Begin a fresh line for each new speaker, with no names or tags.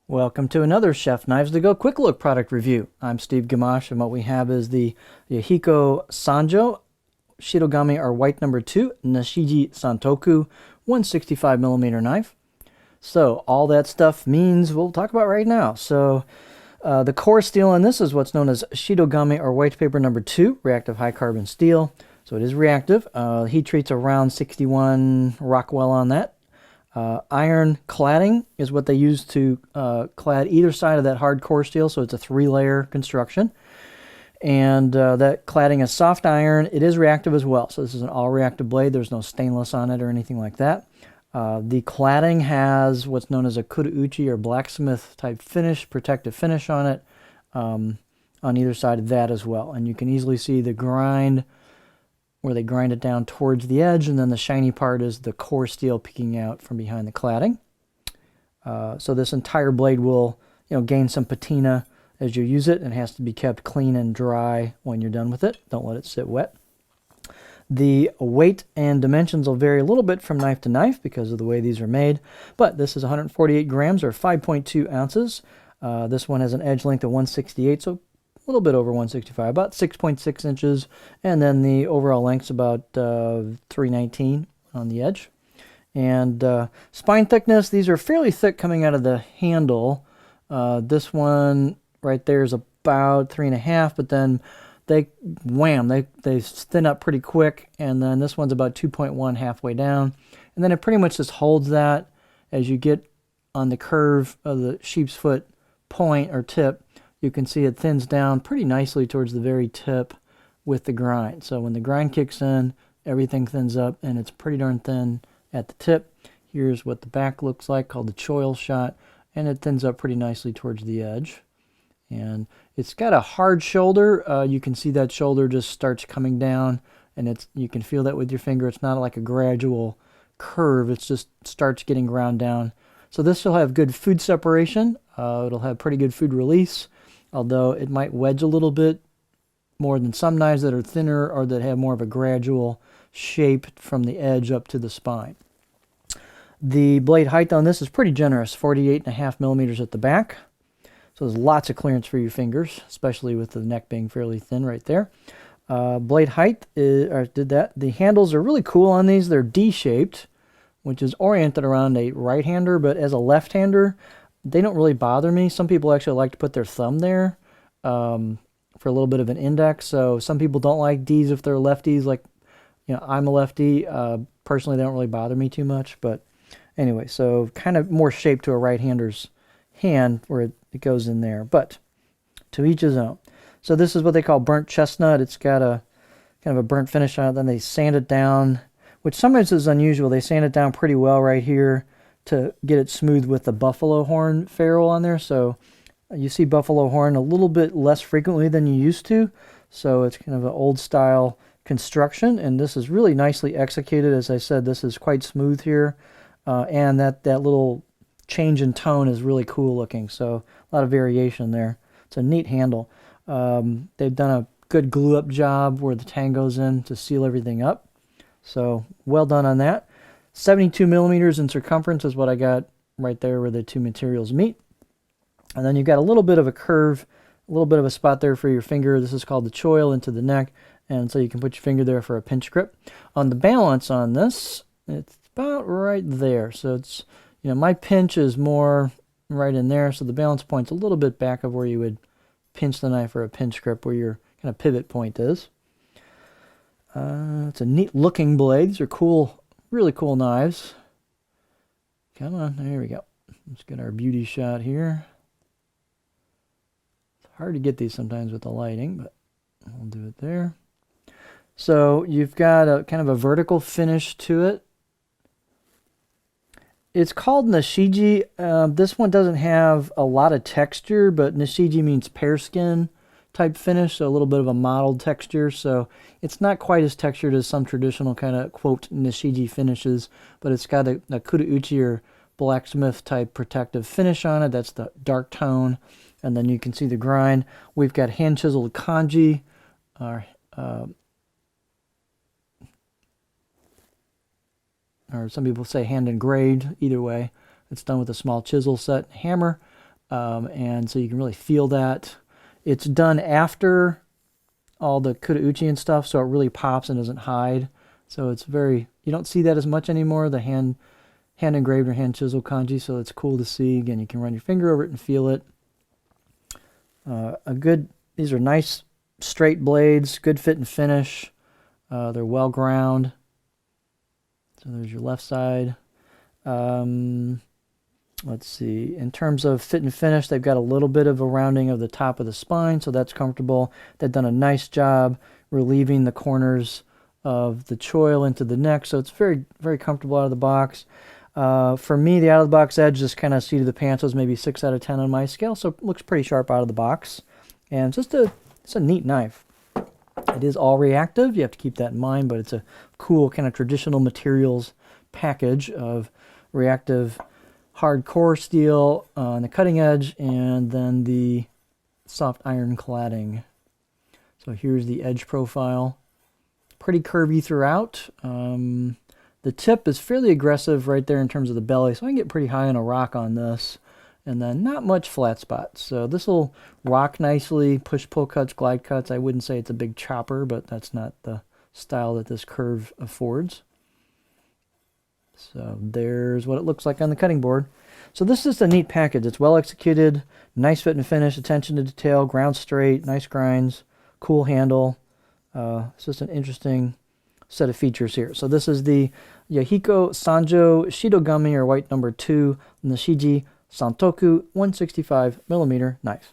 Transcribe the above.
Welcome to another Chef Knives to Go Quick Look product review. I'm Steve Gamache, and what we have is the Yahiko Sanjo Shitogami or white number 2 Nashiji Santoku 165mm knife. So all that stuff means we'll talk about right now. So the core steel on this is what's known as Shitogami or white paper number 2 reactive high carbon steel. So it is reactive. Heat treat's around 61 Rockwell on that. Iron cladding is what they use to clad either side of that hard core steel, so it's a 3-layer construction. And that cladding is soft iron. It is reactive as well, so this is an all-reactive blade. There's no stainless on it or anything like that. The cladding has what's known as a kurauchi or blacksmith type finish, protective finish on it, on either side of that as well. And you can easily see the grind where they grind it down towards the edge, and then the shiny part is the core steel peeking out from behind the cladding. So this entire blade will, gain some patina as you use it, and it has to be kept clean and dry when you're done with it. Don't let it sit wet. The weight and dimensions will vary a little bit from knife to knife because of the way these are made, but this is 148 grams or 5.2 ounces. This one has an edge length of 168, so a little bit over 165, about 6.6 inches, and then the overall length's about 319 on the edge. And spine thickness, these are fairly thick coming out of the handle. This one right there is about 3.5, but then they thin up pretty quick, and then this one's about 2.1 halfway down, and then it pretty much just holds that as you get on the curve of the sheep's foot point or tip. You can see it thins down pretty nicely towards the very tip with the grind. So when the grind kicks in, everything thins up, and it's pretty darn thin at the tip. Here's what the back looks like, called the choil shot, and it thins up pretty nicely towards the edge. And it's got a hard shoulder. You can see that shoulder just starts coming down, and you can feel that with your finger. It's not like a gradual curve. It just starts getting ground down. So this will have good food separation. It'll have pretty good food release, although it might wedge a little bit more than some knives that are thinner or that have more of a gradual shape from the edge up to the spine. The blade height on this is pretty generous, 48.5 millimeters at the back. So there's lots of clearance for your fingers, especially with the neck being fairly thin right there. Blade height, the handles are really cool on these. They're D-shaped, which is oriented around a right-hander, but as a left-hander, they don't really bother me. Some people actually like to put their thumb there for a little bit of an index. So some people don't like D's if they're lefties. Like, I'm a lefty. Personally, they don't really bother me too much. But anyway, so kind of more shaped to a right-hander's hand where it goes in there. But to each his own. So this is what they call burnt chestnut. It's got a kind of a burnt finish on it. Then they sand it down, which sometimes is unusual. They sand it down pretty well right here to get it smooth with the buffalo horn ferrule on there. So you see buffalo horn a little bit less frequently than you used to. So it's kind of an old style construction, and this is really nicely executed. As I said, this is quite smooth here, and that little change in tone is really cool looking. So a lot of variation there. It's a neat handle. They've done a good glue up job where the tang goes in to seal everything up. So well done on that. 72 millimeters in circumference is what I got right there where the two materials meet. And then you've got a little bit of a curve, a little bit of a spot there for your finger. This is called the choil into the neck. And so you can put your finger there for a pinch grip. On the balance on this, it's about right there. So it's, my pinch is more right in there. So the balance point's a little bit back of where you would pinch the knife for a pinch grip, where your kind of pivot point is. It's a neat looking blade. These are cool. Really cool knives. Come on, there we go. Let's get our beauty shot here. It's hard to get these sometimes with the lighting, but we'll do it there. So you've got a kind of a vertical finish to it. It's called Nashiji. This one doesn't have a lot of texture, but Nashiji means pear skin type finish, so a little bit of a mottled texture. So it's not quite as textured as some traditional kind of quote Nashiji finishes, but it's got a kurauchi or blacksmith type protective finish on it. That's the dark tone, and then you can see the grind. We've got hand chiseled kanji, or some people say hand engraved. Either way, it's done with a small chisel set hammer. and so you can really feel that. It's done after all the kurauchi and stuff, so it really pops and doesn't hide. So it's very, you don't see that as much anymore, the hand engraved or hand chiseled kanji, so it's cool to see. Again, you can run your finger over it and feel it. These are nice straight blades, good fit and finish. They're well ground. So there's your left side. Let's see, in terms of fit and finish, they've got a little bit of a rounding of the top of the spine, so that's comfortable. They've done a nice job relieving the corners of the choil into the neck, so it's very, very comfortable out of the box. For me, the out-of-the-box edge, just kind of seat of the pants was maybe 6 out of 10 on my scale, so it looks pretty sharp out of the box. And it's a neat knife. It is all reactive, you have to keep that in mind, but it's a cool kind of traditional materials package of reactive hardcore steel on the cutting edge, and then the soft iron cladding. So here's the edge profile. Pretty curvy throughout. The tip is fairly aggressive right there in terms of the belly, so I can get pretty high on a rock on this. And then not much flat spots. So this will rock nicely, push-pull cuts, glide cuts. I wouldn't say it's a big chopper, but that's not the style that this curve affords. So there's what it looks like on the cutting board. So this is a neat package. It's well executed, nice fit and finish, attention to detail, ground straight, nice grinds, cool handle. It's just an interesting set of features here. So this is the Yahiko Sanjo Shidogami, or white number 2, Nashiji Santoku 165mm knife.